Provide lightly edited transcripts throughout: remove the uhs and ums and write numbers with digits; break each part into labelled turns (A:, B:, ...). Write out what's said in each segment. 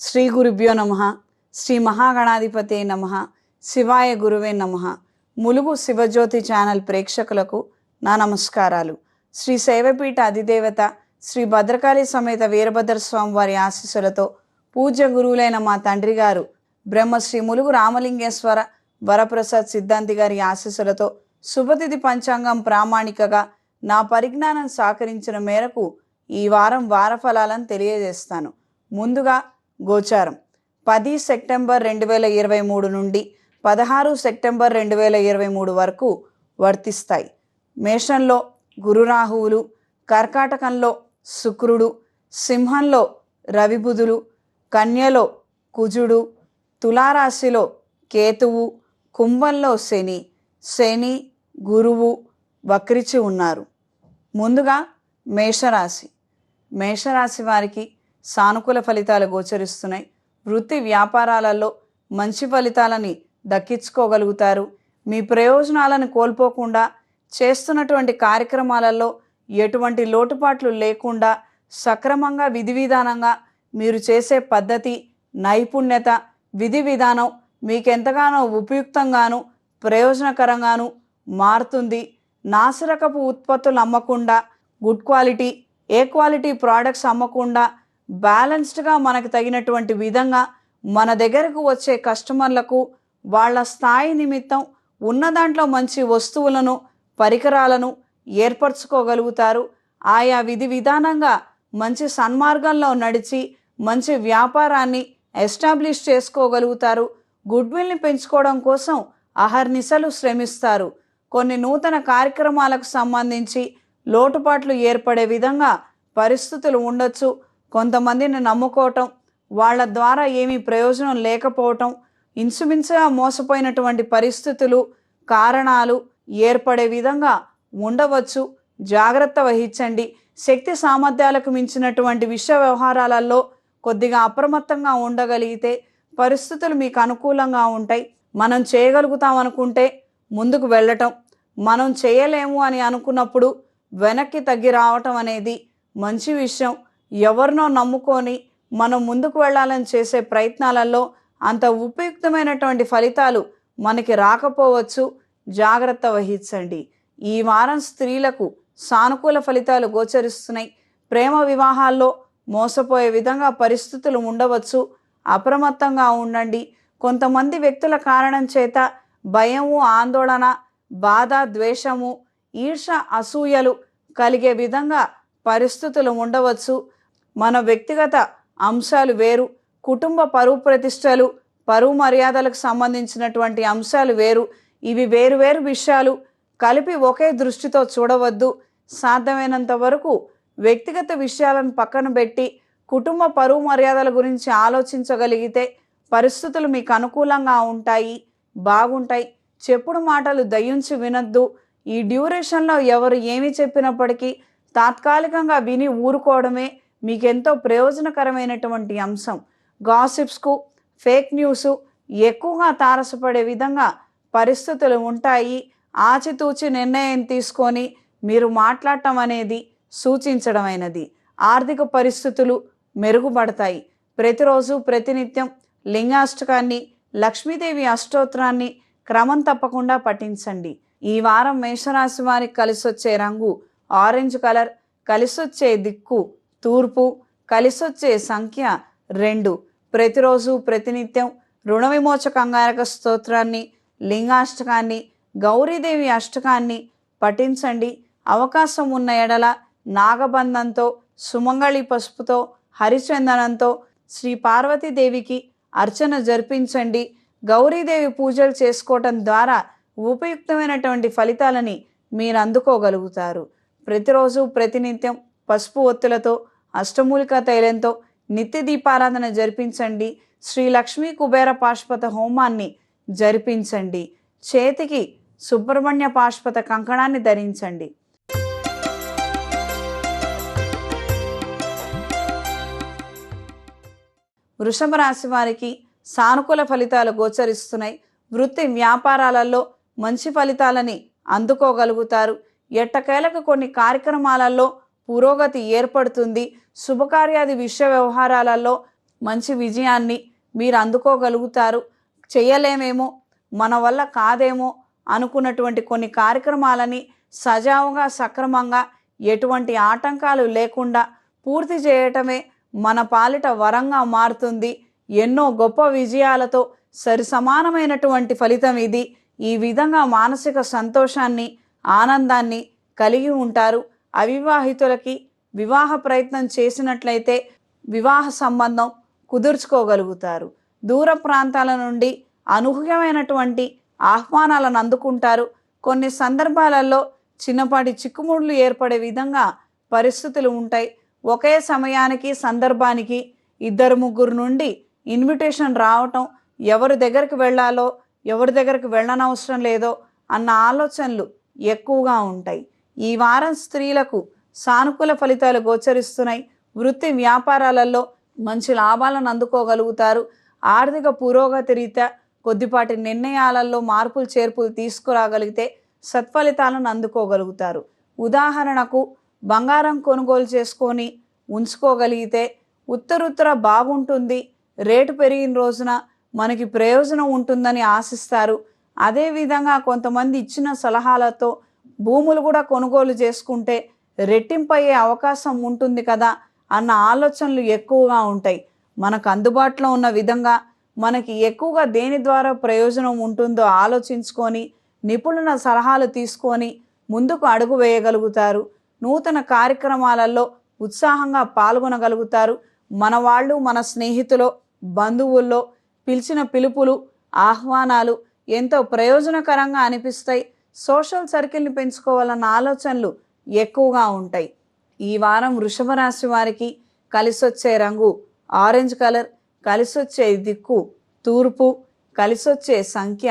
A: శ్రీ గురుభ్యో నమః. శ్రీ మహాగణాధిపతే నమః. శివాయ గురువే నమః. ములుగు శివజ్యోతి ఛానల్ ప్రేక్షకులకు నా నమస్కారాలు. శ్రీ శైవపీఠ అధిదేవత శ్రీ భద్రకాళి సమేత వీరభద్రస్వామి వారి ఆశీస్సులతో పూజ్య గురువులైన మా తండ్రి గారు బ్రహ్మశ్రీ ములుగు రామలింగేశ్వర వరప్రసాద్ సిద్ధాంతి గారి ఆశీస్సులతో శుభతిథి పంచాంగం ప్రామాణికగా నా పరిజ్ఞానం సహకరించిన మేరకు ఈ వారం వారఫలాలను తెలియజేస్తాను. ముందుగా గోచారం 10 సెప్టెంబర్ 2023 నుండి 16 సెప్టెంబర్ 2023 వరకు వర్తిస్తాయి. మేషంలో గురురాహువులు, కర్కాటకంలో శుక్రుడు, సింహంలో రవిబుధులు, కన్యలో కుజుడు, తులారాశిలో కేతువు, కుంభంలో శని గురువు వక్రించి ఉన్నారు. ముందుగా మేషరాశి వారికి సానుకూల ఫలితాలు గోచరిస్తున్నాయి. వృత్తి వ్యాపారాలలో మంచి ఫలితాలని దక్కించుకోగలుగుతారు. మీ ప్రయోజనాలను కోల్పోకుండా చేస్తున్నటువంటి కార్యక్రమాలలో ఎటువంటి లోటుపాట్లు లేకుండా సక్రమంగా విధి విధానంగా మీరు చేసే పద్ధతి, నైపుణ్యత, విధి విధానం మీకెంతగానో ఉపయుక్తంగాను ప్రయోజనకరంగాను మారుతుంది. నాసిరకపు ఉత్పత్తులు అమ్మకుండా గుడ్ క్వాలిటీ, ఏ క్వాలిటీ ప్రోడక్ట్స్ అమ్మకుండా బ్యాలెన్స్డ్గా మనకు తగినటువంటి విధంగా మన దగ్గరకు వచ్చే కస్టమర్లకు వాళ్ళ స్థాయి నిమిత్తం ఉన్న దాంట్లో మంచి వస్తువులను, పరికరాలను ఏర్పరచుకోగలుగుతారు. ఆయా విధి విధానంగా మంచి సన్మార్గంలో నడిచి మంచి వ్యాపారాన్ని ఎస్టాబ్లిష్ చేసుకోగలుగుతారు. గుడ్విల్ని పెంచుకోవడం కోసం అహర్నిశలు శ్రమిస్తారు. కొన్ని నూతన కార్యక్రమాలకు సంబంధించి లోటుపాట్లు ఏర్పడే విధంగా పరిస్థితులు ఉండొచ్చు. కొంతమందిని నమ్ముకోవటం, వాళ్ళ ద్వారా ఏమీ ప్రయోజనం లేకపోవటం, ఇన్సుమిన్సుగా మోసపోయినటువంటి పరిస్థితులు, కారణాలు ఏర్పడే విధంగా ఉండవచ్చు. జాగ్రత్త వహించండి. శక్తి సామర్థ్యాలకు మించినటువంటి విషయ వ్యవహారాలలో కొద్దిగా అప్రమత్తంగా ఉండగలిగితే పరిస్థితులు మీకు అనుకూలంగా ఉంటాయి. మనం చేయగలుగుతాం అనుకుంటే ముందుకు వెళ్ళటం, మనం చేయలేము అని అనుకున్నప్పుడు వెనక్కి తగ్గి రావటం అనేది మంచి విషయం. ఎవరినో నమ్ముకొని మనం ముందుకు వెళ్ళాలని చేసే ప్రయత్నాలలో అంత ఉపయుక్తమైనటువంటి ఫలితాలు మనకి రాకపోవచ్చు. జాగ్రత్త వహించండి. ఈ వారం స్త్రీలకు సానుకూల ఫలితాలు గోచరిస్తున్నాయి. ప్రేమ వివాహాల్లో మోసపోయే విధంగా పరిస్థితులు ఉండవచ్చు. అప్రమత్తంగా ఉండండి. కొంతమంది వ్యక్తుల కారణం చేత భయము, ఆందోళన, బాధ, ద్వేషము, ఈర్ష, అసూయలు కలిగే విధంగా పరిస్థితులు ఉండవచ్చు. మన వ్యక్తిగత అంశాలు వేరు, కుటుంబ పరువు ప్రతిష్టలు, పరువు మర్యాదలకు సంబంధించినటువంటి అంశాలు వేరు. ఇవి వేరు విషయాలు కలిపి ఒకే దృష్టితో చూడవద్దు. సాధ్యమైనంత వరకు వ్యక్తిగత విషయాలను పక్కన పెట్టి కుటుంబ పరువు మర్యాదల గురించి ఆలోచించగలిగితే పరిస్థితులు మీకు అనుకూలంగా ఉంటాయి, బాగుంటాయి. చెప్పుడు మాటలు దయించి వినొద్దు. ఈ డ్యూరేషన్లో ఎవరు ఏమి చెప్పినప్పటికీ తాత్కాలికంగా విని ఊరుకోవడమే మీకెంతో ప్రయోజనకరమైనటువంటి అంశం. గాసిప్స్కు, ఫేక్ న్యూస్ ఎక్కువగా తారసపడే విధంగా పరిస్థితులు ఉంటాయి. ఆచితూచి నిర్ణయం తీసుకొని మీరు మాట్లాడటం అనేది సూచించడమైనది. ఆర్థిక పరిస్థితులు మెరుగుపడతాయి. ప్రతిరోజు ప్రతినిత్యం లింగాష్టకాన్ని, లక్ష్మీదేవి అష్టోత్తరాన్ని క్రమం తప్పకుండా పఠించండి. ఈ వారం మేషరాశి వారికి కలిసొచ్చే రంగు ఆరెంజ్ కలర్, కలిసొచ్చే దిక్కు తూర్పు, కలిసొచ్చే సంఖ్య 2. ప్రతిరోజు ప్రతినిత్యం రుణ విమోచక అంగారక స్తోత్రాన్ని, లింగాష్టకాన్ని, గౌరీదేవి అష్టకాన్ని పఠించండి. అవకాశం ఉన్న ఎడల నాగబంధంతో, సుమంగళి పసుపుతో, హరిచందనంతో శ్రీ పార్వతీదేవికి అర్చన జరిపించండి. గౌరీదేవి పూజలు చేసుకోవటం ద్వారా ఉపయుక్తమైనటువంటి ఫలితాలని మీరు అందుకోగలుగుతారు. ప్రతిరోజు ప్రతినిత్యం పసుపు ఒత్తులతో, అష్టమూలిక తైలంతో నిత్య దీపారాధన జరిపించండి. శ్రీ లక్ష్మీ కుబేర పాశుపత హోమాన్ని జరిపించండి. చేతికి సుబ్రహ్మణ్య పాశుపత కంకణాన్ని ధరించండి. వృషభ రాశి వారికి సానుకూల ఫలితాలు గోచరిస్తున్నాయి. వృత్తి వ్యాపారాలలో మంచి ఫలితాలని అందుకోగలుగుతారు. ఎట్టకేలకు కొన్ని కార్యక్రమాలలో పురోగతి ఏర్పడుతుంది. శుభకార్యాది విషయ వ్యవహారాలలో మంచి విజయాన్ని మీరు అందుకోగలుగుతారు. చేయలేమేమో, మన వల్ల కాదేమో అనుకున్నటువంటి కొన్ని కార్యక్రమాలని సజావుగా సక్రమంగా ఎటువంటి ఆటంకాలు లేకుండా పూర్తి చేయటమే మన పాలిట వరంగా మారుతుంది. ఎన్నో గొప్ప విజయాలతో సరిసమానమైనటువంటి ఫలితం ఇది. ఈ విధంగా మానసిక సంతోషాన్ని ఆనందాన్ని కలిగి ఉంటారు. అవివాహితులకి వివాహ ప్రయత్నం చేసినట్లయితే వివాహ సంబంధం కుదుర్చుకోగలుగుతారు. దూర ప్రాంతాల నుండి అనూహ్యమైనటువంటి ఆహ్వానాలను అందుకుంటారు. కొన్ని సందర్భాలలో చిన్నపాటి చిక్కుముళ్ళు ఏర్పడే విధంగా పరిస్థితులు ఉంటాయి. ఒకే సమయానికి సందర్భానికి 2-3 నుండి ఇన్విటేషన్ రావటం, ఎవరి దగ్గరికి వెళ్ళాలో ఎవరి దగ్గరికి వెళ్ళనవసరం లేదో అన్న ఆలోచనలు ఎక్కువగా ఉంటాయి. ఈ వారం స్త్రీలకు సానుకూల ఫలితాలు గోచరిస్తున్నాయి. వృత్తి వ్యాపారాలలో మంచి లాభాలను అందుకోగలుగుతారు. ఆర్థిక పురోగతి రీత్యా కొద్దిపాటి నిర్ణయాలలో మార్పులు చేర్పులు తీసుకురాగలిగితే సత్ఫలితాలను అందుకోగలుగుతారు. ఉదాహరణకు బంగారం కొనుగోలు చేసుకొని ఉంచుకోగలిగితే ఉత్తరుత్తర బాగుంటుంది. రేటు పెరిగిన రోజున మనకి ప్రయోజనం ఉంటుందని ఆశిస్తారు. అదేవిధంగా కొంతమంది ఇచ్చిన సలహాలతో భూములు కూడా కొనుగోలు చేసుకుంటే రెట్టింపయ్యే అవకాశం ఉంటుంది కదా అన్న ఆలోచనలు ఎక్కువగా ఉంటాయి. మనకు అందుబాటులో ఉన్న విధంగా మనకి ఎక్కువగా దేని ద్వారా ప్రయోజనం ఉంటుందో ఆలోచించుకొని నిపుణుల సలహాలు తీసుకొని ముందుకు అడుగు వేయగలుగుతారు. నూతన కార్యక్రమాలలో ఉత్సాహంగా పాల్గొనగలుగుతారు. మన వాళ్ళు, మన స్నేహితులు, బంధువుల్లో పిలిచిన పిలుపులు, ఆహ్వానాలు ఎంతో ప్రయోజనకరంగా అనిపిస్తాయి. సోషల్ సర్కిల్ని పెంచుకోవాలన్న ఆలోచనలు ఎక్కువగా ఉంటాయి. ఈ వారం వృషభ రాశి వారికి కలిసొచ్చే రంగు ఆరెంజ్ కలర్, కలిసొచ్చే దిక్కు తూర్పు, కలిసొచ్చే సంఖ్య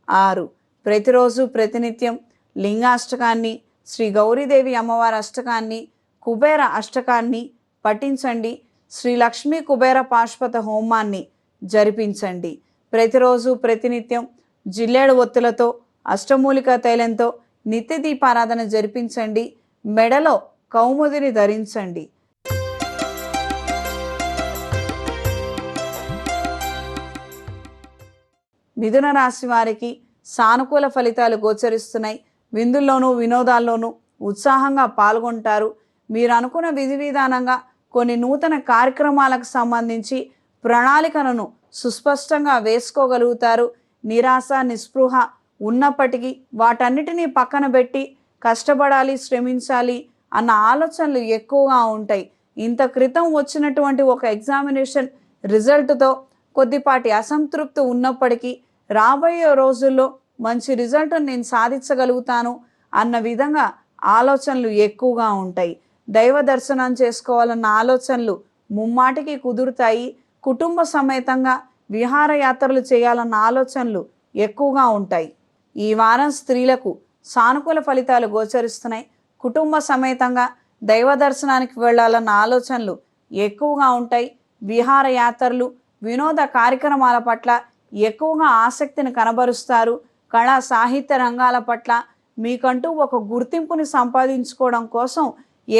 A: 6. ప్రతిరోజు ప్రతినిత్యం లింగాష్టకాన్ని, శ్రీ గౌరీదేవి అమ్మవారి అష్టకాన్ని, కుబేర అష్టకాన్ని పఠించండి. శ్రీ లక్ష్మీ కుబేర పాశుపత హోమాన్ని జరిపించండి. ప్రతిరోజు ప్రతినిత్యం జిల్లేడు ఒత్తులతో అష్టమూలిక తైలంతో నిత్య దీపారాధన జరిపించండి. మెడలో కౌముదిని ధరించండి. మిథున రాశి వారికి సానుకూల ఫలితాలు గోచరిస్తున్నాయి. విందుల్లోనూ వినోదాల్లోనూ ఉత్సాహంగా పాల్గొంటారు. మీరు అనుకున్న విధి విధానంగా కొన్ని నూతన కార్యక్రమాలకు సంబంధించి ప్రణాళికలను సుస్పష్టంగా వేసుకోగలుగుతారు. నిరాశ నిస్పృహ ఉన్నప్పటికీ వాటన్నిటినీ పక్కన పెట్టి కష్టపడాలి, శ్రమించాలి అన్న ఆలోచనలు ఎక్కువగా ఉంటాయి. ఇంత క్రితం వచ్చినటువంటి ఒక ఎగ్జామినేషన్ రిజల్ట్తో కొద్దిపాటి అసంతృప్తి ఉన్నప్పటికీ రాబోయే రోజుల్లో మంచి రిజల్ట్ నేను సాధించగలుగుతాను అన్న విధంగా ఆలోచనలు ఎక్కువగా ఉంటాయి. దైవ దర్శనం చేసుకోవాలన్న ఆలోచనలు ముమ్మాటికి కుదురుతాయి. కుటుంబ సమేతంగా విహారయాత్రలు చేయాలన్న ఆలోచనలు ఎక్కువగా ఉంటాయి. ఈ వారం స్త్రీలకు సానుకూల ఫలితాలు గోచరిస్తున్నాయి. కుటుంబ సమేతంగా దైవ దర్శనానికి వెళ్ళాలన్న ఆలోచనలు ఎక్కువగా ఉంటాయి. విహారయాత్రలు, వినోద కార్యక్రమాల పట్ల ఎక్కువగా ఆసక్తిని కనబరుస్తారు. కళా సాహిత్య రంగాల పట్ల మీకంటూ ఒక గుర్తింపుని సంపాదించుకోవడం కోసం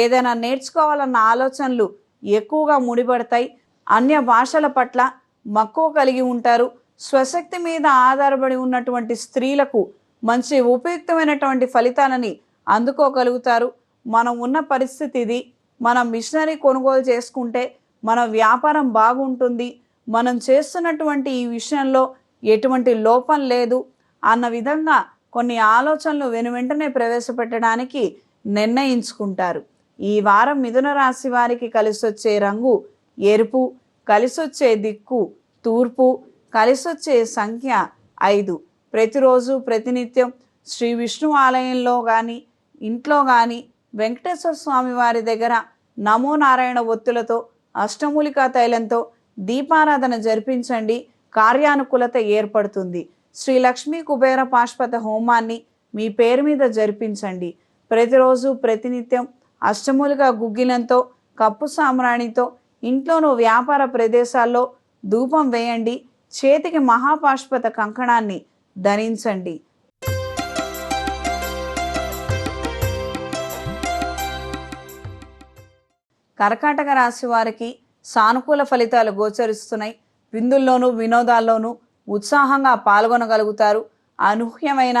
A: ఏదైనా నేర్చుకోవాలన్న ఆలోచనలు ఎక్కువగా ముడిపడతాయి. అన్య భాషల పట్ల మక్కువ కలిగి ఉంటారు. స్వశక్తి మీద ఆధారపడి ఉన్నటువంటి స్త్రీలకు మంచి ఉపయుక్తమైనటువంటి ఫలితాలని అందుకోగలుగుతారు. మనం ఉన్న పరిస్థితి ఇది. మనం మిషనరీ కొనుగోలు చేసుకుంటే మన వ్యాపారం బాగుంటుంది, మనం చేస్తున్నటువంటి ఈ విషయంలో ఎటువంటి లోపం లేదు అన్న విధంగా కొన్ని ఆలోచనలు వెనువెంటనే ప్రవేశపెట్టడానికి నిర్ణయించుకుంటారు. ఈ వారం మిథున రాశి వారికి కలిసొచ్చే రంగు ఎరుపు, కలిసొచ్చే దిక్కు తూర్పు, కలిసొచ్చే సంఖ్య 5. ప్రతిరోజు ప్రతినిత్యం శ్రీ విష్ణు ఆలయంలో కానీ ఇంట్లో కానీ వెంకటేశ్వర స్వామి వారి దగ్గర నమో నారాయణ ఒత్తులతో అష్టమూలికా తైలంతో దీపారాధన జరిపించండి. కార్యానుకూలత ఏర్పడుతుంది. శ్రీ లక్ష్మీ కుబేర పాశుపత హోమాన్ని మీ పేరు మీద జరిపించండి. ప్రతిరోజు ప్రతినిత్యం అష్టమూలిక గుగ్గిలంతో కప్పు సామ్రాణితో ఇంట్లోనూ వ్యాపార ప్రదేశాల్లో ధూపం వేయండి. చేతికి మహాపాశుపత కంకణాన్ని ధరించండి. కర్కాటక రాశి వారికి సానుకూల ఫలితాలు గోచరిస్తున్నాయి. విందుల్లోనూ వినోదాల్లోనూ ఉత్సాహంగా పాల్గొనగలుగుతారు. అనూహ్యమైన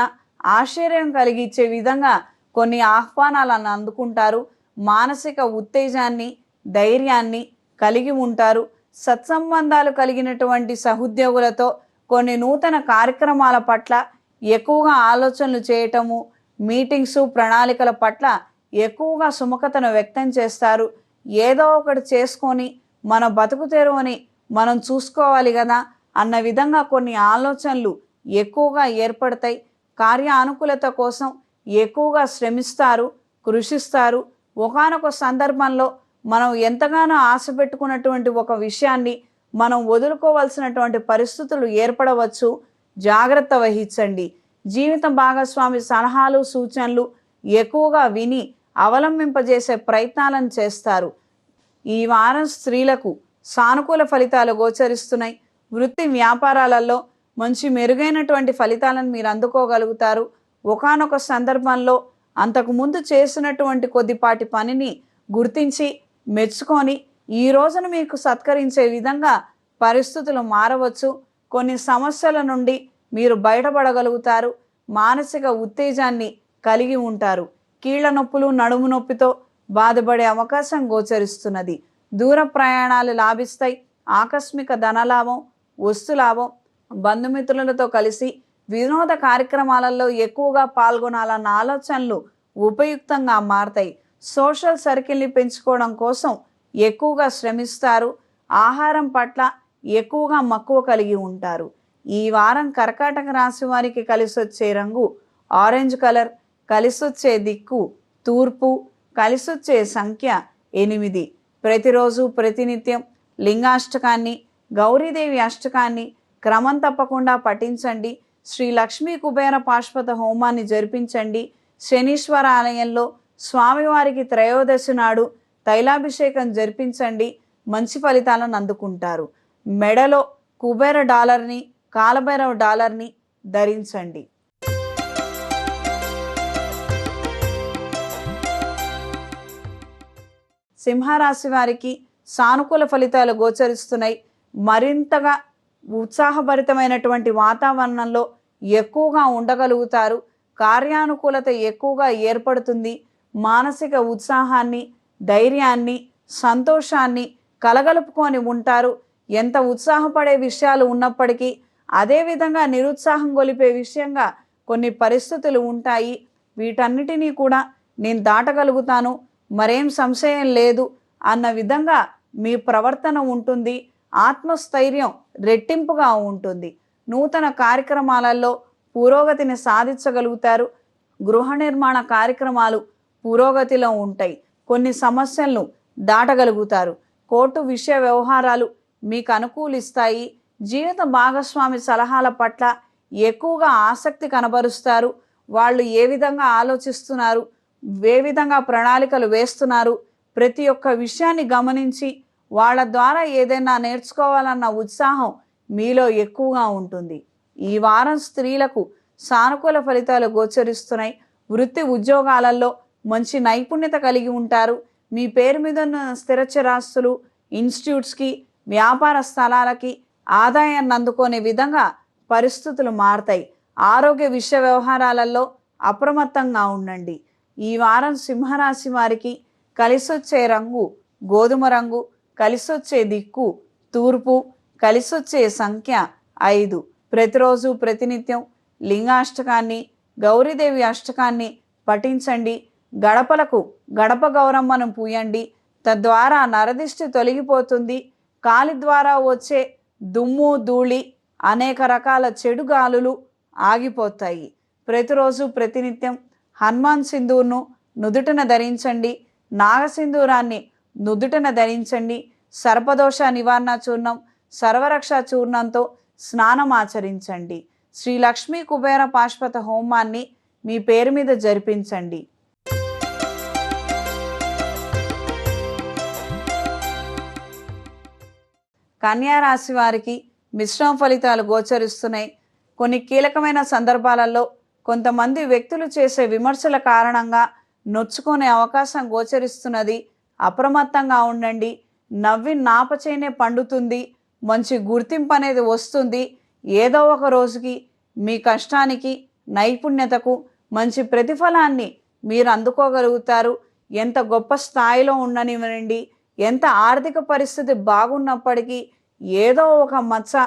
A: ఆశ్చర్యం కలిగించే విధంగా కొన్ని ఆహ్వానాలను అందుకుంటారు. మానసిక ఉత్తేజాన్ని, ధైర్యాన్ని కలిగి ఉంటారు. సత్సంబంధాలు కలిగినటువంటి సహోద్యోగులతో కొన్ని నూతన కార్యక్రమాల పట్ల ఎక్కువగా ఆలోచనలు చేయటము, మీటింగ్స్, ప్రణాళికల పట్ల ఎక్కువగా సుముఖతను వ్యక్తం చేస్తారు. ఏదో ఒకటి చేసుకొని మన బతుకు తెరువుని మనం చూసుకోవాలి కదా అన్న విధంగా కొన్ని ఆలోచనలు ఎక్కువగా ఏర్పడతాయి. కార్యానుకూలత కోసం ఎక్కువగా శ్రమిస్తారు, కృషిస్తారు. ఒకానొక సందర్భంలో మనం ఎంతగానో ఆశ పెట్టుకున్నటువంటి ఒక విషయాన్ని మనం వదులుకోవాల్సినటువంటి పరిస్థితులు ఏర్పడవచ్చు. జాగ్రత్త వహించండి. జీవిత భాగస్వామి సలహాలు, సూచనలు ఎక్కువగా విని అవలంబింపజేసే ప్రయత్నాలను చేస్తారు. ఈ వారం స్త్రీలకు సానుకూల ఫలితాలు గోచరిస్తున్నాయి. వృత్తి వ్యాపారాలలో మంచి మెరుగైనటువంటి ఫలితాలను మీరు అందుకోగలుగుతారు. ఒకానొక సందర్భంలో అంతకుముందు చేసినటువంటి కొద్దిపాటి పనిని గుర్తించి మెచ్చుకొని ఈ రోజును మీకు సత్కరించే విధంగా పరిస్థితులు మారవచ్చు. కొన్ని సమస్యల నుండి మీరు బయటపడగలుగుతారు. మానసిక ఉత్తేజాన్ని కలిగి ఉంటారు. కీళ్ల నొప్పులు, నడుము నొప్పితో బాధపడే అవకాశం గోచరిస్తున్నది. దూర ప్రయాణాలు లాభిస్తాయి. ఆకస్మిక ధనలాభం, వస్తులాభం, బంధుమిత్రులతో కలిసి వినోద కార్యక్రమాలలో ఎక్కువగా పాల్గొనాలన్న ఆలోచనలు ఉపయుక్తంగా మారతాయి. సోషల్ సర్కిల్ని పెంచుకోవడం కోసం ఎక్కువగా శ్రమిస్తారు. ఆహారం పట్ల ఎక్కువగా మక్కువ కలిగి ఉంటారు. ఈ వారం కర్కాటక రాశి వారికి కలిసొచ్చే రంగు ఆరెంజ్ కలర్, కలిసొచ్చే దిక్కు తూర్పు, కలిసొచ్చే సంఖ్య 8. ప్రతిరోజు ప్రతినిత్యం లింగాష్టకాన్ని, గౌరీదేవి అష్టకాన్ని క్రమం తప్పకుండా పఠించండి. శ్రీ లక్ష్మీ కుబేర పాశుపత హోమాన్ని జరిపించండి. శనీశ్వర ఆలయంలో స్వామివారికి త్రయోదశి నాడు తైలాభిషేకం జరిపించండి. మంచి ఫలితాలను అందుకుంటారు. మెడలో కుబేర డాలర్ని, కాలభైరవ డాలర్ని ధరించండి. సింహరాశి వారికి సానుకూల ఫలితాలు గోచరిస్తున్నాయి. మరింతగా ఉత్సాహభరితమైనటువంటి వాతావరణంలో ఎక్కువగా ఉండగలుగుతారు. కార్యానుకూలత ఎక్కువగా ఏర్పడుతుంది. మానసిక ఉత్సాహాన్ని, ధైర్యాన్ని, సంతోషాన్ని కలగలుపుకొని ఉంటారు. ఎంత ఉత్సాహపడే విషయాలు ఉన్నప్పటికీ అదేవిధంగా నిరుత్సాహం గొలిపే విషయంగా కొన్ని పరిస్థితులు ఉంటాయి. వీటన్నిటినీ కూడా నేను దాటగలుగుతాను, మరేం సంశయం లేదు అన్న విధంగా మీ ప్రవర్తన ఉంటుంది. ఆత్మస్థైర్యం రెట్టింపుగా ఉంటుంది. నూతన కార్యక్రమాలలో పురోగతిని సాధించగలుగుతారు. గృహ నిర్మాణ కార్యక్రమాలు పురోగతిలో ఉంటాయి. కొన్ని సమస్యలను దాటగలుగుతారు. కోర్టు విషయ వ్యవహారాలు మీకు అనుకూలిస్తాయి. జీవిత భాగస్వామి సలహాల పట్ల ఎక్కువగా ఆసక్తి కనబరుస్తారు. వాళ్ళు ఏ విధంగా ఆలోచిస్తున్నారు, ఏ విధంగా ప్రణాళికలు వేస్తున్నారు, ప్రతి ఒక్క విషయాన్ని గమనించి వాళ్ళ ద్వారా ఏదైనా నేర్చుకోవాలన్న ఉత్సాహం మీలో ఎక్కువగా ఉంటుంది. ఈ వారం స్త్రీలకు సానుకూల ఫలితాలు గోచరిస్తున్నాయి. వృత్తి ఉద్యోగాలలో మంచి నైపుణ్యత కలిగి ఉంటారు. మీ పేరు మీద ఉన్న స్థిరచరాస్తులు, ఇన్స్టిట్యూట్స్కి, వ్యాపార స్థలాలకి ఆదాయాన్ని అందుకునే విధంగా పరిస్థితులు మారతాయి. ఆరోగ్య విషయ వ్యవహారాలలో అప్రమత్తంగా ఉండండి. ఈ వారం సింహరాశి వారికి కలిసొచ్చే రంగు గోధుమ రంగు, కలిసొచ్చే దిక్కు తూర్పు, కలిసొచ్చే సంఖ్య 5. ప్రతిరోజు ప్రతినిత్యం లింగాష్టకాన్ని, గౌరీదేవి అష్టకాన్ని పఠించండి. గడపలకు గడప గౌరమ్మను పూయండి. తద్వారా నరదిష్టి తొలగిపోతుంది. కాలి ద్వారా వచ్చే దుమ్ము, ధూళి, అనేక రకాల చెడు గాలులు ఆగిపోతాయి. ప్రతిరోజు ప్రతినిత్యం హనుమాన్ సింధూర్ను నుదుటన ధరించండి. నాగసింధూరాన్ని నుదుటన ధరించండి. సర్పదోష నివారణ చూర్ణం, సర్వరక్ష చూర్ణంతో స్నానం ఆచరించండి. శ్రీ లక్ష్మీ కుబేర పాశుపత హోమాన్ని మీ పేరు మీద జరిపించండి. కన్యా రాశి వారికి మిశ్రమ ఫలితాలు గోచరిస్తున్నాయి. కొన్ని కీలకమైన సందర్భాలలో కొంతమంది వ్యక్తులు చేసే విమర్శల కారణంగా నొచ్చుకునే అవకాశం గోచరిస్తున్నది. అప్రమత్తంగా ఉండండి. నవ్వి నాపచేనే పండుతుంది, మంచి గుర్తింపు అనేది వస్తుంది. ఏదో ఒక రోజుకి మీ కష్టానికి, నైపుణ్యతకు మంచి ప్రతిఫలాన్ని మీరు అందుకోగలుగుతారు. ఎంత గొప్ప స్థాయిలో ఉండనివ్వండి, ఎంత ఆర్థిక పరిస్థితి బాగున్నప్పటికీ ఏదో ఒక మచ్చ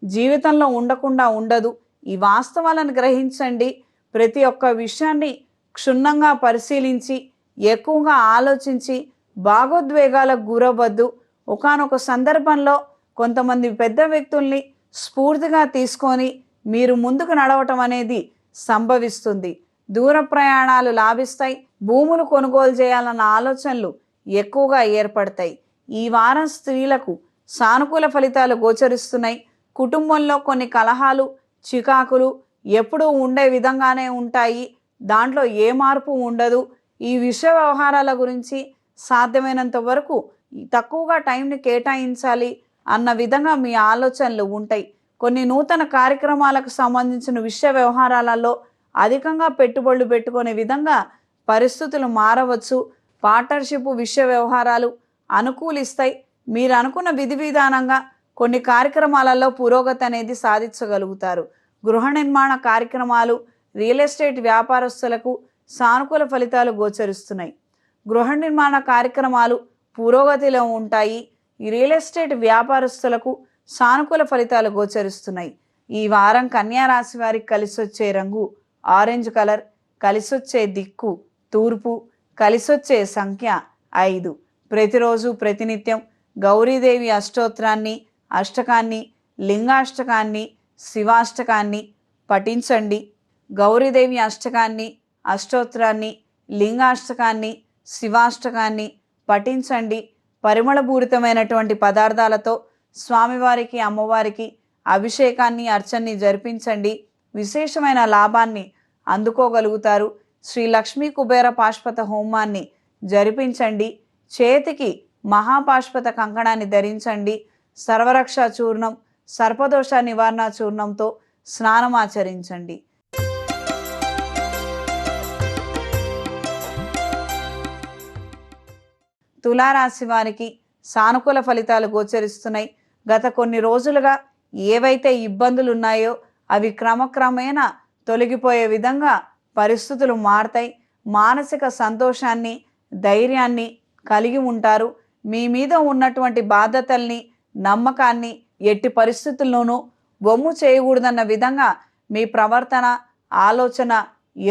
A: జీవితంలో ఉండకుండా ఉండదు. ఈ వాస్తవాలను గ్రహించండి. ప్రతి ఒక్క విషయాన్ని క్షుణ్ణంగా పరిశీలించి, ఎక్కువగా ఆలోచించి భావోద్వేగాలకు గురవ్వద్దు. ఒకానొక సందర్భంలో కొంతమంది పెద్ద వ్యక్తుల్ని స్ఫూర్తిగా తీసుకొని మీరు ముందుకు నడవటం అనేది సంభవిస్తుంది. దూర ప్రయాణాలు లాభిస్తాయి. భూములు కొనుగోలు చేయాలన్న ఆలోచనలు ఎక్కువగా ఏర్పడతాయి. ఈ వారం స్త్రీలకు సానుకూల ఫలితాలు గోచరిస్తున్నాయి. కుటుంబంలో కొన్ని కలహాలు, చికాకులు ఎప్పుడూ ఉండే విధంగానే ఉంటాయి. దాంట్లో ఏ మార్పు ఉండదు. ఈ విషయ వ్యవహారాల గురించి సాధ్యమైనంత వరకు తక్కువగా టైంని కేటాయించాలి అన్న విధంగా మీ ఆలోచనలు ఉంటాయి. కొన్ని నూతన కార్యక్రమాలకు సంబంధించిన విషయ వ్యవహారాలలో అధికంగా పెట్టుబడులు పెట్టుకునే విధంగా పరిస్థితులు మారవచ్చు. పార్ట్నర్షిప్ విషయ వ్యవహారాలు అనుకూలిస్తాయి. మీరు అనుకున్న విధి విధానంగా కొన్ని కార్యక్రమాలలో పురోగతి అనేది సాధించగలుగుతారు. గృహ నిర్మాణ కార్యక్రమాలు, రియల్ ఎస్టేట్ వ్యాపారస్తులకు సానుకూల ఫలితాలు గోచరిస్తున్నాయి. గృహ నిర్మాణ కార్యక్రమాలు పురోగతిలో ఉంటాయి. ఈ రియల్ ఎస్టేట్ వ్యాపారస్తులకు సానుకూల ఫలితాలు గోచరిస్తున్నాయి. ఈ వారం కన్యా రాశి వారికి కలిసొచ్చే రంగు ఆరెంజ్ కలర్, కలిసొచ్చే దిక్కు తూర్పు, కలిసొచ్చే సంఖ్య 5. ప్రతిరోజు ప్రతినిత్యం గౌరీదేవి అష్టోత్తరాన్ని, అష్టకాన్ని, లింగాష్టకాన్ని, శివాష్టకాన్ని పఠించండి. గౌరీదేవి అష్టకాన్ని, అష్టోత్తరాన్ని, లింగాష్టకాన్ని, శివాష్టకాన్ని పఠించండి. పరిమళపూరితమైనటువంటి పదార్థాలతో స్వామివారికి, అమ్మవారికి అభిషేకాన్ని, అర్చనని జరిపించండి. విశేషమైన లాభాన్ని అందుకోగలుగుతారు. శ్రీ లక్ష్మీ కుబేర పాశుపత హోమాన్ని జరిపించండి. చేతికి మహాపాశుపత కంకణాన్ని ధరించండి. సర్వరక్ష చూర్ణం, సర్పదోష నివారణ చూర్ణంతో స్నానం ఆచరించండి. తులారాశి వారికి సానుకూల ఫలితాలు గోచరిస్తున్నాయి. గత కొన్ని రోజులుగా ఏవైతే ఇబ్బందులు ఉన్నాయో అవి క్రమక్రమేణా తొలగిపోయే విధంగా పరిస్థితులు మారతాయి. మానసిక సంతోషాన్ని, ధైర్యాన్ని కలిగి ఉంటారు. మీ మీద ఉన్నటువంటి బాధ్యతల్ని, నమ్మకాన్ని ఎట్టి పరిస్థితుల్లోనూ బొమ్ము చేయకూడదన్న విధంగా మీ ప్రవర్తన, ఆలోచన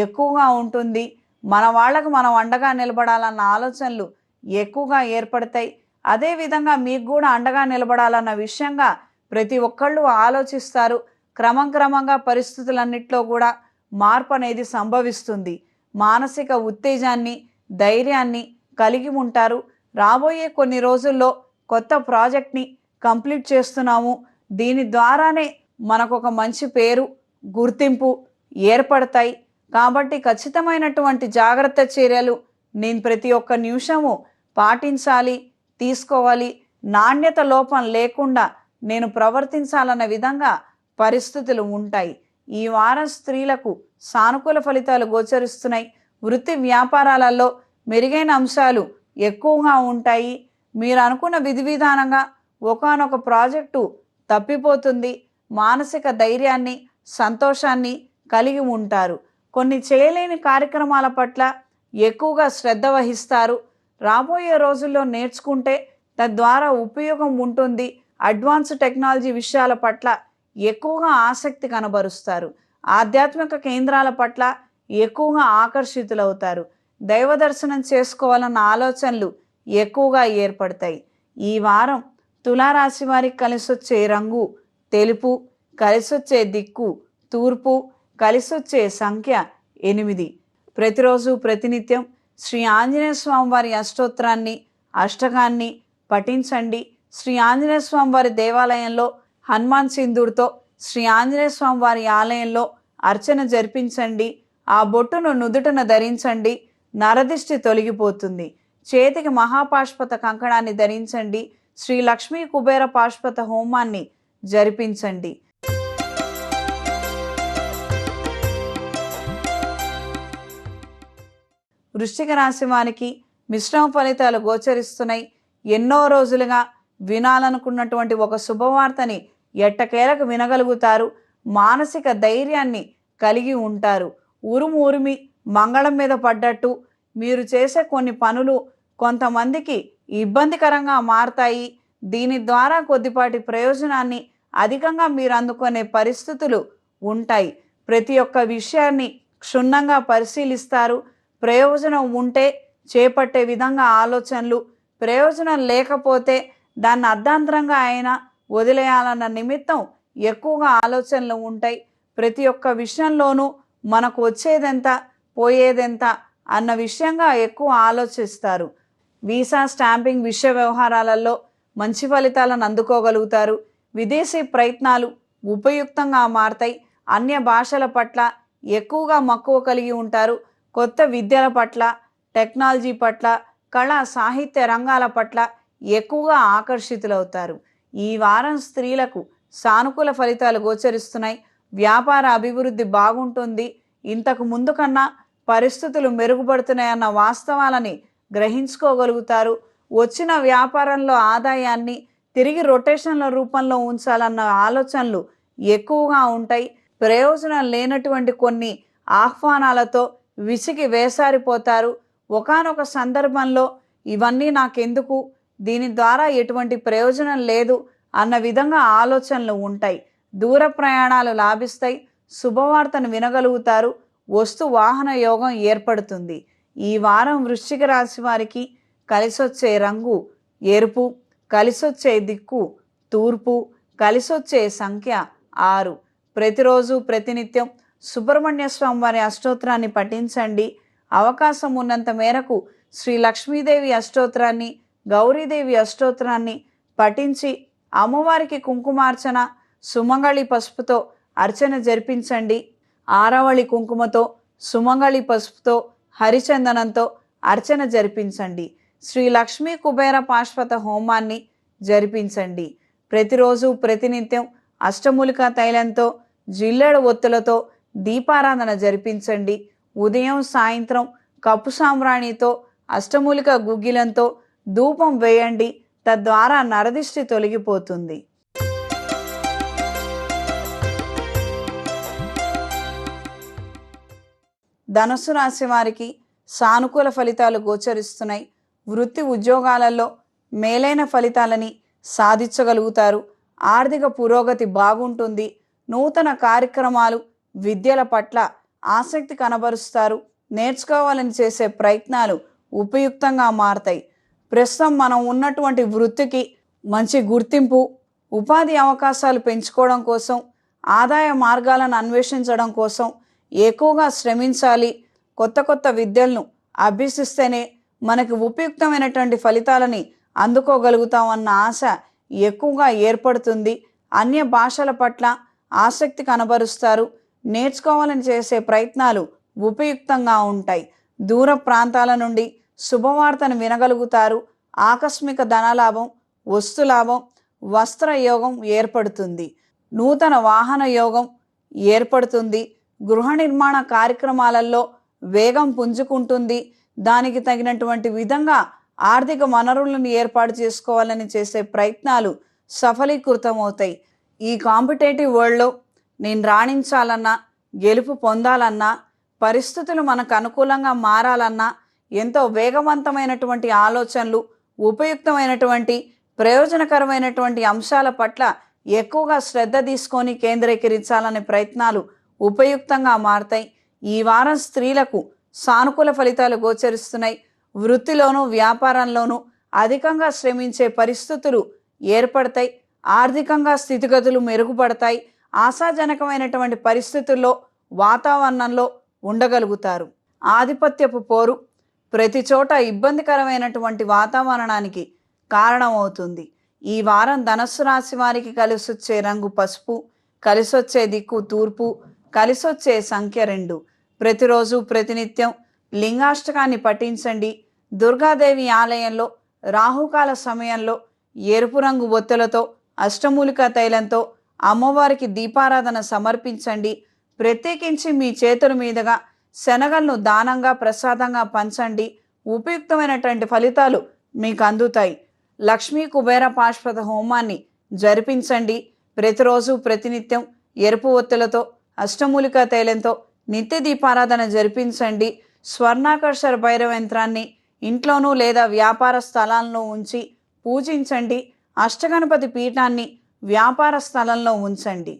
A: ఎక్కువగా ఉంటుంది. మన వాళ్ళకు మనం అండగా నిలబడాలన్న ఆలోచనలు ఎక్కువగా ఏర్పడతాయి. అదేవిధంగా మీకు కూడా అండగా నిలబడాలన్న విషయంగా ప్రతి ఒక్కళ్ళు ఆలోచిస్తారు. క్రమంగా పరిస్థితులన్నిట్లో కూడా మార్పు అనేది సంభవిస్తుంది. మానసిక ఉత్తేజాన్ని, ధైర్యాన్ని కలిగి ఉంటారు. రాబోయే కొన్ని రోజుల్లో కొత్త ప్రాజెక్ట్ని కంప్లీట్ చేస్తున్నాము. దీని ద్వారానే మనకు ఒక మంచి పేరు, గుర్తింపు ఏర్పడతాయి. కాబట్టి ఖచ్చితమైనటువంటి జాగ్రత్త చర్యలు నేను ప్రతి ఒక్క నిమిషము పాటించాలి, తీసుకోవాలి. నాణ్యత లోపం లేకుండా నేను ప్రవర్తించాలన్న విధంగా పరిస్థితులు ఉంటాయి. ఈ వారం స్త్రీలకు సానుకూల ఫలితాలు గోచరిస్తున్నాయి. వృత్తి వ్యాపారాలలో మెరుగైన అంశాలు ఎక్కువగా ఉంటాయి. మీరు అనుకున్న విధి విధానంగా ఒకానొక ప్రాజెక్టు తప్పిపోతుంది. మానసిక ధైర్యాన్ని, సంతోషాన్ని కలిగి ఉంటారు. కొన్ని చేయలేని కార్యక్రమాల పట్ల ఎక్కువగా శ్రద్ధ వహిస్తారు. రాబోయే రోజుల్లో నేర్చుకుంటే తద్వారా ఉపయోగం ఉంటుంది. అడ్వాన్స్ టెక్నాలజీ విషయాల పట్ల ఎక్కువగా ఆసక్తి కనబరుస్తారు. ఆధ్యాత్మిక కేంద్రాల పట్ల ఎక్కువగా ఆకర్షితులవుతారు. దైవ దర్శనం చేసుకోవాలన్న ఆలోచనలు ఎక్కువగా ఏర్పడతాయి. ఈ వారం తులారాశి వారికి కలిసొచ్చే రంగు తెలుపు, కలిసొచ్చే దిక్కు తూర్పు, కలిసొచ్చే సంఖ్య 8. ప్రతిరోజు ప్రతినిత్యం శ్రీ ఆంజనేయ స్వామి వారి అష్టోత్తరాన్ని, అష్టకాన్ని పఠించండి. శ్రీ ఆంజనేయ స్వామి వారి దేవాలయంలో హనుమాన్ సింధూర్తో శ్రీ ఆంజనేయ స్వామి వారి ఆలయంలో అర్చన జరిపించండి. ఆ బొట్టును నుదుటన ధరించండి. నరదిష్టి తొలగిపోతుంది. చేతికి మహాపాశుపత కంకణాన్ని ధరించండి. శ్రీ లక్ష్మీ కుబేర పాశుపత హోమాన్ని జరిపించండి. వృశ్చిక రాశి వారికి మిశ్రమ ఫలితాలు గోచరిస్తున్నాయి. ఎన్నో రోజులుగా వినాలనుకున్నటువంటి ఒక శుభవార్తని ఎట్టకేలకు వినగలుగుతారు. మానసిక ధైర్యాన్ని కలిగి ఉంటారు. ఉరుమి మంగళం మీద పడ్డట్టు మీరు చేసే కొన్ని పనులు కొంతమందికి ఇబ్బందికరంగా మారతాయి. దీని ద్వారా కొద్దిపాటి ప్రయోజనాన్ని అధికంగా మీరు అందుకునే పరిస్థితులు ఉంటాయి. ప్రతి ఒక్క విషయాన్ని క్షుణ్ణంగా పరిశీలిస్తారు. ప్రయోజనం ఉంటే చేపట్టే విధంగా ఆలోచనలు, ప్రయోజనం లేకపోతే దాన్ని అర్ధాంతరంగా అయినా వదిలేయాలన్న నిమిత్తం ఎక్కువగా ఆలోచనలు ఉంటాయి. ప్రతి ఒక్క విషయంలోనూ మనకు వచ్చేదెంత పోయేదెంత అన్న విషయంగా ఎక్కువ ఆలోచిస్తారు. వీసా స్టాంపింగ్ విషయ వ్యవహారాలలో మంచి ఫలితాలను అందుకోగలుగుతారు. విదేశీ ప్రయత్నాలు ఉపయుక్తంగా మారతాయి. అన్య భాషల పట్ల ఎక్కువగా మక్కువ కలిగి ఉంటారు. కొత్త విద్యల పట్ల, టెక్నాలజీ పట్ల, కళా సాహిత్య రంగాల పట్ల ఎక్కువగా ఆకర్షితులవుతారు. ఈ వారం స్త్రీలకు సానుకూల ఫలితాలు గోచరిస్తున్నాయి. వ్యాపార అభివృద్ధి బాగుంటుంది. ఇంతకు ముందు కన్నా పరిస్థితులు మెరుగుపడుతున్నాయన్న వాస్తవాలని గ్రహించుకోగలుగుతారు. వచ్చిన వ్యాపారంలో ఆదాయాన్ని తిరిగి రొటేషన్ల రూపంలో ఉంచాలన్న ఆలోచనలు ఎక్కువగా ఉంటాయి. ప్రయోజనం లేనటువంటి కొన్ని ఆహ్వానాలతో విసిగి వేసారిపోతారు. ఒకానొక సందర్భంలో ఇవన్నీ నాకెందుకు, దీని ద్వారా ఎటువంటి ప్రయోజనం లేదు అన్న విధంగా ఆలోచనలు ఉంటాయి. దూర ప్రయాణాలు లాభిస్తాయి. శుభవార్తను వినగలుగుతారు. వస్తు వాహన యోగం ఏర్పడుతుంది. ఈ వారం వృశ్చిక రాశి వారికి కలిసొచ్చే రంగు ఎరుపు, కలిసొచ్చే దిక్కు తూర్పు, కలిసొచ్చే సంఖ్య 6. ప్రతిరోజు ప్రతినిత్యం సుబ్రహ్మణ్య స్వామి వారి అష్టోత్తరాన్ని పఠించండి. అవకాశం ఉన్నంత మేరకు శ్రీ లక్ష్మీదేవి అష్టోత్తరాన్ని, గౌరీదేవి అష్టోత్తరాన్ని పఠించి అమ్మవారికి కుంకుమార్చన, సుమంగళి పసుపుతో అర్చన జరిపించండి. ఆరవళి కుంకుమతో, సుమంగళి పసుపుతో, హరిచందనంతో అర్చన జరిపించండి. శ్రీ లక్ష్మీ కుబేర పాశ్వత హోమాన్ని జరిపించండి. ప్రతిరోజు ప్రతినిత్యం అష్టమూలికా తైలంతో, జిల్లేడు ఒత్తులతో దీపారాధన జరిపించండి. ఉదయం సాయంత్రం కప్పు సాంబ్రాణితో, అష్టమూలిక గుగ్గిలంతో ధూపం వేయండి. తద్వారా నరదిష్టి తొలగిపోతుంది. ధనుస్సు రాశి వారికి సానుకూల ఫలితాలు గోచరిస్తున్నాయి. వృత్తి ఉద్యోగాలలో మేలైన ఫలితాలని సాధించగలుగుతారు. ఆర్థిక పురోగతి బాగుంటుంది. నూతన కార్యక్రమాలు, విద్యల పట్ల ఆసక్తి కనబరుస్తారు. నేర్చుకోవాలని చేసే ప్రయత్నాలు ఉపయుక్తంగా మారతాయి. ప్రస్తుతం మనం ఉన్నటువంటి వృత్తికి మంచి గుర్తింపు, ఉపాధి అవకాశాలు పెంచుకోవడం కోసం, ఆదాయ మార్గాలను అన్వేషించడం కోసం ఎక్కువగా శ్రమించాలి. కొత్త కొత్త విద్యలను అభ్యసిస్తేనే మనకి ఉపయుక్తమైనటువంటి ఫలితాలని అందుకోగలుగుతామన్న ఆశ ఎక్కువగా ఏర్పడుతుంది. అన్య భాషల పట్ల ఆసక్తి కనబరుస్తారు. నేర్చుకోవాలని చేసే ప్రయత్నాలు ఉపయుక్తంగా ఉంటాయి. దూర ప్రాంతాల నుండి శుభవార్తను వినగలుగుతారు. ఆకస్మిక ధనలాభం, వస్తులాభం, వస్త్ర యోగం ఏర్పడుతుంది. నూతన వాహన యోగం ఏర్పడుతుంది. గృహ నిర్మాణ కార్యక్రమాలలో వేగం పుంజుకుంటుంది. దానికి తగినటువంటి విధంగా ఆర్థిక వనరులను ఏర్పాటు చేసుకోవాలని చేసే ప్రయత్నాలు సఫలీకృతమవుతాయి. ఈ కాంపిటేటివ్ వరల్డ్లో నేను రాణించాలన్నా, గెలుపు పొందాలన్నా, పరిస్థితులు మనకు అనుకూలంగా మారాలన్నా ఎంతో వేగవంతమైనటువంటి ఆలోచనలు, ఉపయుక్తమైనటువంటి ప్రయోజనకరమైనటువంటి అంశాల పట్ల ఎక్కువగా శ్రద్ధ తీసుకొని కేంద్రీకరించాలనే ప్రయత్నాలు ఉపయుక్తంగా మారతాయి. ఈ వారం స్త్రీలకు సానుకూల ఫలితాలు గోచరిస్తున్నాయి. వృత్తిలోనూ వ్యాపారంలోనూ అధికంగా శ్రమించే పరిస్థితులు ఏర్పడతాయి. ఆర్థికంగా స్థితిగతులు మెరుగుపడతాయి. ఆశాజనకమైనటువంటి పరిస్థితుల్లో, వాతావరణంలో ఉండగలుగుతారు. ఆధిపత్యపు పోరు ప్రతి చోట ఇబ్బందికరమైనటువంటి వాతావరణానికి కారణమవుతుంది. ఈ వారం ధనుస్సు రాశి వారికి కలిసొచ్చే రంగు పసుపు, కలిసొచ్చే దిక్కు తూర్పు, కలిసొచ్చే సంఖ్య 2. ప్రతిరోజు ప్రతినిత్యం లింగాష్టకాన్ని పఠించండి. దుర్గాదేవి ఆలయంలో రాహుకాల సమయంలో ఎరుపు రంగు ఒత్తులతో, అష్టమూలికా తైలంతో అమ్మవారికి దీపారాధన సమర్పించండి. ప్రత్యేకించి మీ చేతుల మీదుగా శనగలను దానంగా, ప్రసాదంగా పంచండి. ఉపయుక్తమైనటువంటి ఫలితాలు మీకు అందుతాయి. లక్ష్మీ కుబేర పాశుపత హోమాన్ని జరిపించండి. ప్రతిరోజు ప్రతినిత్యం ఎరుపు ఒత్తులతో అష్టమూలికా తైలంతో నిత్య దీపారాధన జరిపించండి. స్వర్ణాకర్షర భైరవ యంత్రాన్ని ఇంట్లోనూ లేదా వ్యాపార స్థలాల్లో ఉంచి పూజించండి. అష్టగణపతి పీఠాన్ని వ్యాపార స్థలంలో ఉంచండి.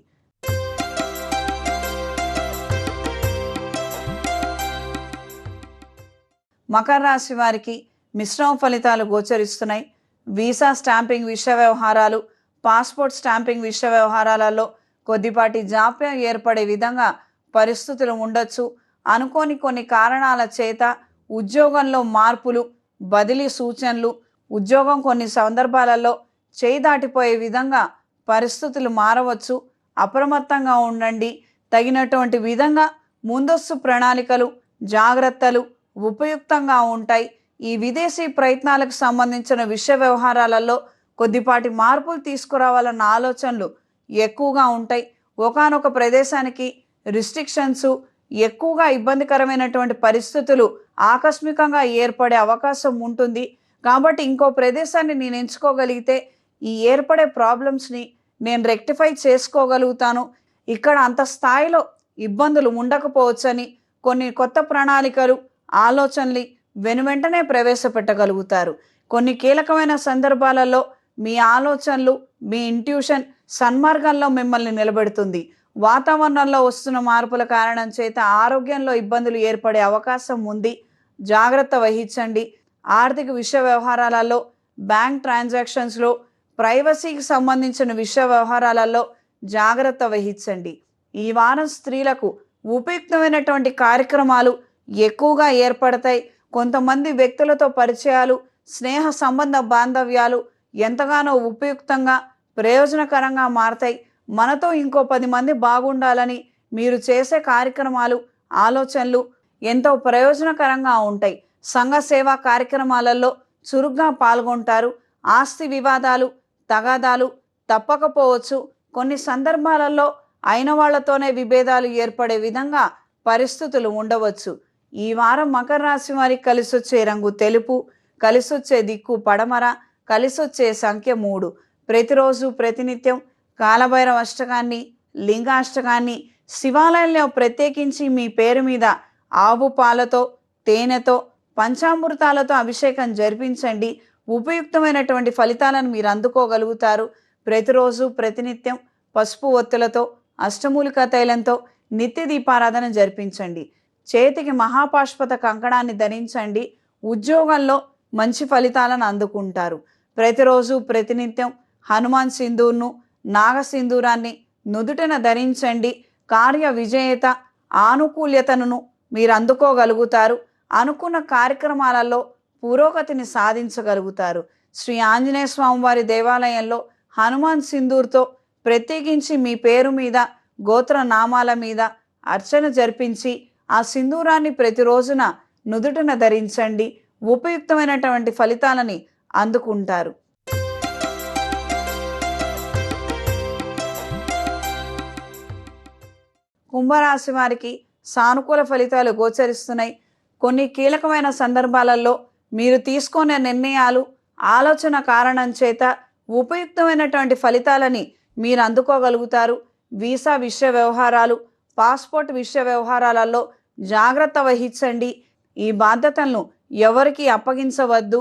A: మకర రాశి వారికి మిశ్రమ ఫలితాలు గోచరిస్తున్నాయి. వీసా స్టాంపింగ్ విషయ వ్యవహారాలు, పాస్పోర్ట్ స్టాంపింగ్ విషయ వ్యవహారాలలో కొద్దిపాటి జాప్యం ఏర్పడే విధంగా పరిస్థితులు ఉండొచ్చు. అనుకోని కొన్ని కారణాల చేత ఉద్యోగంలో మార్పులు, బదిలీ సూచనలు, ఉద్యోగం కొన్ని సందర్భాలలో చేయి దాటిపోయే విధంగా పరిస్థితులు మారవచ్చు. అప్రమత్తంగా ఉండండి. తగినటువంటి విధంగా ముందస్తు ప్రణాళికలు, జాగ్రత్తలు ఉపయుక్తంగా ఉంటాయి. ఈ విదేశీ ప్రయత్నాలకు సంబంధించిన విషయ వ్యవహారాలలో కొద్దిపాటి మార్పులు తీసుకురావాలన్న ఆలోచనలు ఎక్కువగా ఉంటాయి. ఒకానొక ప్రదేశానికి రిస్ట్రిక్షన్స్, ఎక్కువగా ఇబ్బందికరమైనటువంటి పరిస్థితులు ఆకస్మికంగా ఏర్పడే అవకాశం ఉంటుంది. కాబట్టి ఇంకో ప్రదేశాన్ని నేను ఎంచుకోగలిగితే ఈ ఏర్పడే ప్రాబ్లమ్స్ని నేను రెక్టిఫై చేసుకోగలుగుతాను. ఇక్కడ అంత స్థాయిలో ఇబ్బందులు ఉండకపోవచ్చని కొన్ని కొత్త ప్రణాళికలు, ఆలోచనలు వెనువెంటనే ప్రవేశపెట్టగలుగుతారు. కొన్ని కీలకమైన సందర్భాలలో మీ ఆలోచనలు, మీ ఇంట్యూషన్ సన్మార్గంలో మిమ్మల్ని నిలబెడుతుంది. వాతావరణంలో వస్తున్న మార్పుల కారణం చేత ఆరోగ్యంలో ఇబ్బందులు ఏర్పడే అవకాశం ఉంది. జాగ్రత్త వహించండి. ఆర్థిక విషయ వ్యవహారాలలో, బ్యాంక్ ట్రాన్సాక్షన్స్లో, ప్రైవసీకి సంబంధించిన విషయ వ్యవహారాలలో జాగ్రత్త వహించండి. ఈ వారం స్త్రీలకు ఉపయుక్తమైనటువంటి కార్యక్రమాలు ఎక్కువగా ఏర్పడతాయి. కొంతమంది వ్యక్తులతో పరిచయాలు, స్నేహ సంబంధ బాంధవ్యాలు ఎంతగానో ఉపయుక్తంగా, ప్రయోజనకరంగా మారతాయి. మనతో ఇంకో 10 మంది బాగుండాలని మీరు చేసే కార్యక్రమాలు, ఆలోచనలు ఎంతో ప్రయోజనకరంగా ఉంటాయి. సంఘ సేవా కార్యక్రమాలలో చురుగ్గా పాల్గొంటారు. ఆస్తి వివాదాలు, తగాదాలు తప్పకపోవచ్చు. కొన్ని సందర్భాలలో అయిన వాళ్లతోనే విభేదాలు ఏర్పడే విధంగా పరిస్థితులు ఉండవచ్చు. ఈ వారం మకర రాశి వారికి కలిసొచ్చే రంగు తెలుపు, కలిసొచ్చే దిక్కు పడమర, కలిసొచ్చే సంఖ్య 3. ప్రతిరోజు ప్రతినిత్యం కాలభైరవ అష్టకాన్ని, లింగాష్టకాన్ని శివాలయంలో ప్రత్యేకించి మీ పేరు మీద ఆవు పాలతో, తేనెతో, పంచామృతాలతో అభిషేకం జరిపించండి. ఉపయుక్తమైనటువంటి ఫలితాలను మీరు అందుకోగలుగుతారు. ప్రతిరోజు ప్రతినిత్యం పసుపు ఒత్తులతో, అష్టమూలికా తైలంతో నిత్య దీపారాధన జరిపించండి. చేతికి మహాపాశుపత కంకణాన్ని ధరించండి. ఉద్యోగంలో మంచి ఫలితాలను అందుకుంటారు. ప్రతిరోజు ప్రతినిత్యం హనుమాన్ సింధూర్ను, నాగసింధూరాన్ని నుదుటిన ధరించండి. కార్య విజేత, ఆనుకూల్యతను మీరు అందుకోగలుగుతారు. అనుకున్న కార్యక్రమాలలో పురోగతిని సాధించగలుగుతారు. శ్రీ ఆంజనేయ స్వామి వారి దేవాలయంలో హనుమాన్ సింధూర్తో ప్రత్యేకించి మీ పేరు మీద, గోత్ర నామాల మీద అర్చన జరిపించి ఆ సింధూరాన్ని ప్రతిరోజున నుదుటిన ధరించండి. ఉపయుక్తమైనటువంటి ఫలితాలని అందుకుంటారు. కుంభరాశి వారికి సానుకూల ఫలితాలు గోచరిస్తున్నాయి. కొన్ని కీలకమైన సందర్భాలలో మీరు తీసుకునే నిర్ణయాలు, ఆలోచన కారణం చేత ఉపయుక్తమైనటువంటి ఫలితాలని మీరు అందుకోగలుగుతారు. వీసా విషయ వ్యవహారాలు, పాస్పోర్ట్ విషయ వ్యవహారాలలో జాగ్రత్త వహించండి. ఈ బాధ్యతలను ఎవరికి అప్పగించవద్దు.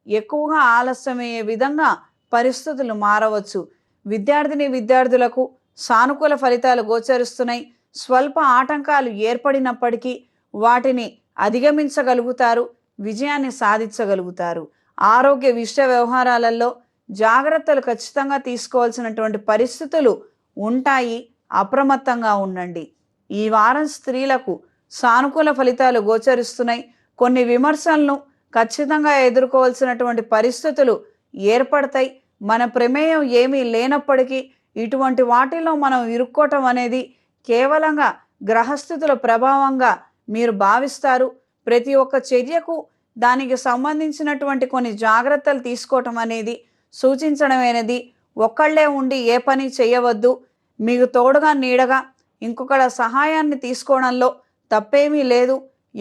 A: ఎక్కువగా ఆలస్యమయ్యే విధంగా పరిస్థితులు మారవచ్చు. విద్యార్థులకు సానుకూల ఫలితాలు గోచరిస్తున్నాయి. స్వల్ప ఆటంకాలు ఏర్పడినప్పటికీ వాటిని అధిగమించగలుగుతారు, విజయాన్ని సాధించగలుగుతారు. ఆరోగ్య విషయ వ్యవహారాలలో జాగ్రత్తలు ఖచ్చితంగా తీసుకోవాల్సినటువంటి పరిస్థితులు ఉంటాయి. అప్రమత్తంగా ఉండండి. ఈ వారం స్త్రీలకు సానుకూల ఫలితాలు గోచరిస్తున్నాయి. కొన్ని విమర్శలను ఖచ్చితంగా ఎదుర్కోవాల్సినటువంటి పరిస్థితులు ఏర్పడతాయి. మన ప్రమేయం ఏమీ లేనప్పటికీ ఇటువంటి వాటిలో మనం ఇరుక్కోవటం అనేది కేవలంగా గ్రహస్థితుల ప్రభావంగా మీరు భావిస్తారు. ప్రతి ఒక్క చర్యకు దానికి సంబంధించినటువంటి కొన్ని జాగ్రత్తలు తీసుకోవటం అనేది సూచించడమైనది. ఒక్కళ్ళే ఉండి ఏ పని చేయవద్దు. మీకు తోడుగా నీడగా ఇంకొకళ్ళ సహాయాన్ని తీసుకోవడంలో తప్పేమీ లేదు.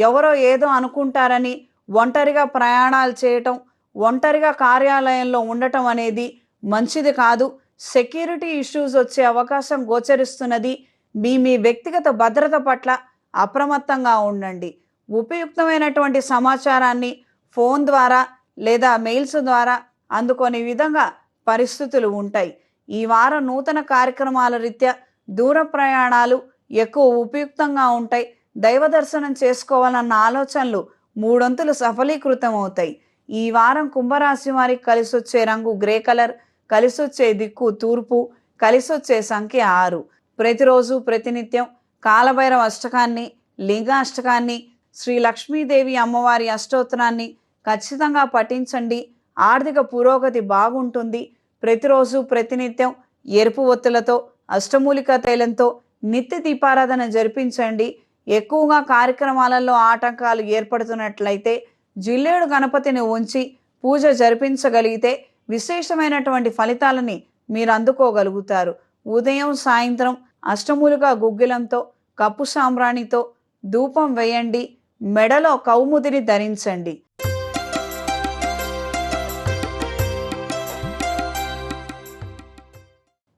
A: ఎవరో ఏదో అనుకుంటారని ఒంటరిగా ప్రయాణాలు చేయటం, ఒంటరిగా కార్యాలయంలో ఉండటం అనేది మంచిది కాదు. సెక్యూరిటీ ఇష్యూస్ వచ్చే అవకాశం గోచరిస్తున్నది. మీ వ్యక్తిగత భద్రత పట్ల అప్రమత్తంగా ఉండండి. ఉపయుక్తమైనటువంటి సమాచారాన్ని ఫోన్ ద్వారా లేదా మెయిల్స్ ద్వారా అందుకునే విధంగా పరిస్థితులు ఉంటాయి. ఈ వారం నూతన కార్యక్రమాల రీత్యా దూర ప్రయాణాలు ఎక్కువ ఉపయుక్తంగా ఉంటాయి. దైవ దర్శనం చేసుకోవాలన్న ఆలోచనలు మూడొంతులు సఫలీకృతం అవుతాయి. ఈ వారం కుంభరాశి వారికి కలిసొచ్చే రంగు గ్రే కలర్, కలిసొచ్చే దిక్కు తూర్పు, కలిసొచ్చే సంఖ్య 6. ప్రతిరోజు ప్రతినిత్యం కాలభైరవ అష్టకాన్ని, లింగాష్టకాన్ని, శ్రీ లక్ష్మీదేవి అమ్మవారి అష్టోత్తరాన్ని ఖచ్చితంగా పఠించండి. ఆర్థిక పురోగతి బాగుంటుంది. ప్రతిరోజు ప్రతినిత్యం ఎరుపు ఒత్తులతో అష్టమూలిక తైలంతో నిత్య దీపారాధన జరిపించండి. ఎక్కువగా కార్యక్రమాలలో ఆటంకాలు ఏర్పడుతున్నట్లయితే జిల్లేడు గణపతిని ఉంచి పూజ జరిపించగలిగితే విశేషమైనటువంటి ఫలితాలని మీరు అందుకోగలుగుతారు. ఉదయం సాయంత్రం అష్టమూలిక గుగ్గిలంతో కప్పు సాంబ్రాణితో ధూపం వేయండి. మెడలో కౌముదిని ధరించండి.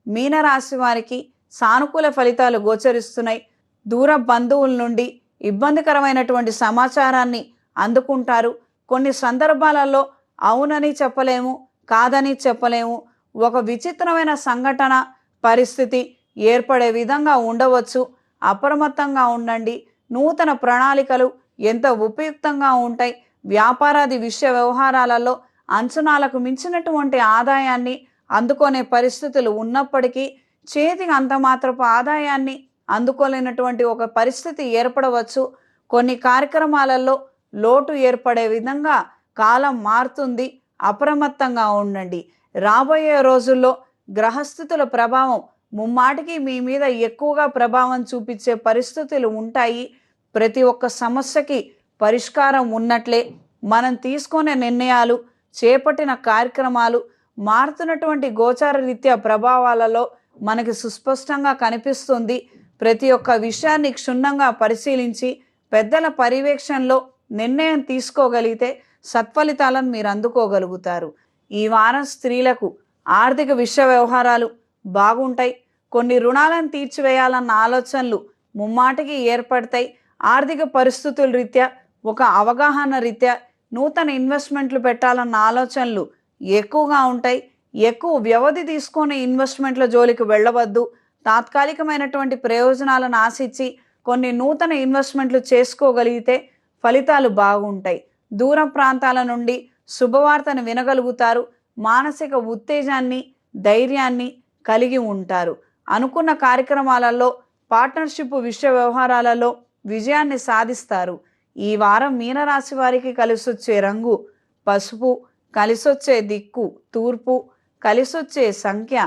A: మీనరాశి వారికి సానుకూల ఫలితాలు గోచరిస్తున్నాయి. దూర బంధువుల నుండి ఇబ్బందికరమైనటువంటి సమాచారాన్ని అందుకుంటారు. కొన్ని సందర్భాలలో అవునని చెప్పలేము, కాదని చెప్పలేము. ఒక విచిత్రమైన సంఘటన పరిస్థితి ఏర్పడే విధంగా ఉండవచ్చు. అప్రమత్తంగా ఉండండి. నూతన ప్రణాళికలు ఎంత ఉపయుక్తంగా ఉంటాయి. వ్యాపారాది విషయ వ్యవహారాలలో అంచనాలకు మించినటువంటి ఆదాయాన్ని అందుకునే పరిస్థితులు ఉన్నప్పటికీ చేతికి అంత మాత్రపు ఆదాయాన్ని అందుకోలేనటువంటి ఒక పరిస్థితి ఏర్పడవచ్చు. కొన్ని కార్యక్రమాలలో లోటు ఏర్పడే విధంగా కాలం మారుతుంది. అప్రమత్తంగా ఉండండి. రాబోయే రోజుల్లో గ్రహస్థితుల ప్రభావం ముమ్మాటికి మీ మీద ఎక్కువగా ప్రభావం చూపించే పరిస్థితులు ఉంటాయి. ప్రతి ఒక్క సమస్యకి పరిష్కారం ఉన్నట్లే మనం తీసుకునే నిర్ణయాలు, చేపట్టిన కార్యక్రమాలు మారుతున్నటువంటి గోచార రీత్యా ప్రభావాలలో మనకి సుస్పష్టంగా కనిపిస్తుంది. ప్రతి ఒక్క విషయాన్ని క్షుణ్ణంగా పరిశీలించి పెద్దల పర్యవేక్షణలో నిర్ణయం తీసుకోగలిగితే సత్ఫలితాలను మీరు అందుకోగలుగుతారు. ఈ వారం స్త్రీలకు ఆర్థిక విషయ వ్యవహారాలు బాగుంటాయి. కొన్ని రుణాలను తీర్చివేయాలన్న ఆలోచనలు ముమ్మాటికి ఏర్పడతాయి. ఆర్థిక పరిస్థితుల రీత్యా, ఒక అవగాహన రీత్యా నూతన ఇన్వెస్ట్మెంట్లు పెట్టాలన్న ఆలోచనలు ఎక్కువగా ఉంటాయి. ఎక్కువ వ్యవధి తీసుకొని ఇన్వెస్ట్మెంట్ల జోలికి వెళ్ళవద్దు. తాత్కాలికమైనటువంటి ప్రయోజనాలను ఆశించి కొన్ని నూతన ఇన్వెస్ట్మెంట్లు చేసుకోగలిగితే ఫలితాలు బాగుంటాయి. దూర ప్రాంతాల నుండి శుభవార్తను వినగలుగుతారు. మానసిక ఉత్తేజాన్ని, ధైర్యాన్ని కలిగి ఉంటారు. అనుకున్న కార్యక్రమాలలో, పార్ట్నర్షిప్ విషయ వ్యవహారాలలో విజయాన్ని సాధిస్తారు. ఈ వారం మీనరాశి వారికి కలిసొచ్చే రంగు పసుపు, కలిసొచ్చే దిక్కు తూర్పు, కలిసొచ్చే సంఖ్య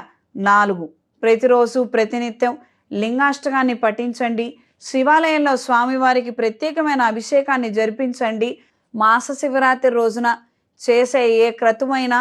A: 4. ప్రతిరోజు ప్రతినిత్యం లింగాష్టకాన్ని పఠించండి. శివాలయంలో స్వామివారికి ప్రత్యేకమైన అభిషేకాన్ని జరిపించండి. మాస శివరాత్రి రోజున చేసే ఏ క్రతుమైన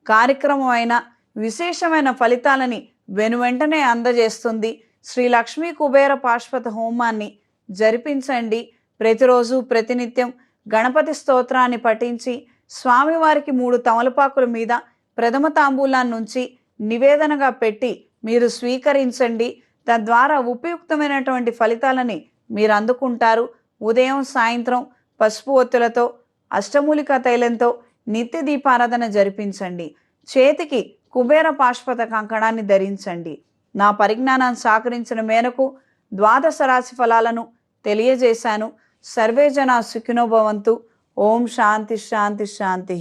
A: కార్యక్రమం అయినా విశేషమైన ఫలితాలని వెనువెంటనే అందజేస్తుంది. శ్రీ లక్ష్మీ కుబేర పాశుపత హోమాన్ని జరిపించండి. ప్రతిరోజు ప్రతినిత్యం గణపతి స్తోత్రాన్ని పఠించి స్వామివారికి 3 తమలపాకుల మీద ప్రథమ తాంబూలాన్ని ఉంచి నివేదనగా పెట్టి మీరు స్వీకరించండి. తద్వారా ఉపయుక్తమైనటువంటి ఫలితాలని మీరు అందుకుంటారు. ఉదయం సాయంత్రం పసుపు ఒత్తులతో అష్టమూలిక తైలంతో నిత్య దీపారాధన జరిపించండి. చేతికి కుబేర పాశుపత కంకణాన్ని ధరించండి. నా పరిజ్ఞానం సహకరించిన మేరకు ద్వాదశ రాశి ఫలాలను తెలియజేశాను. సర్వే జనా సుఖినో భవంతు. ఓం శాంతి శాంతి శాంతి.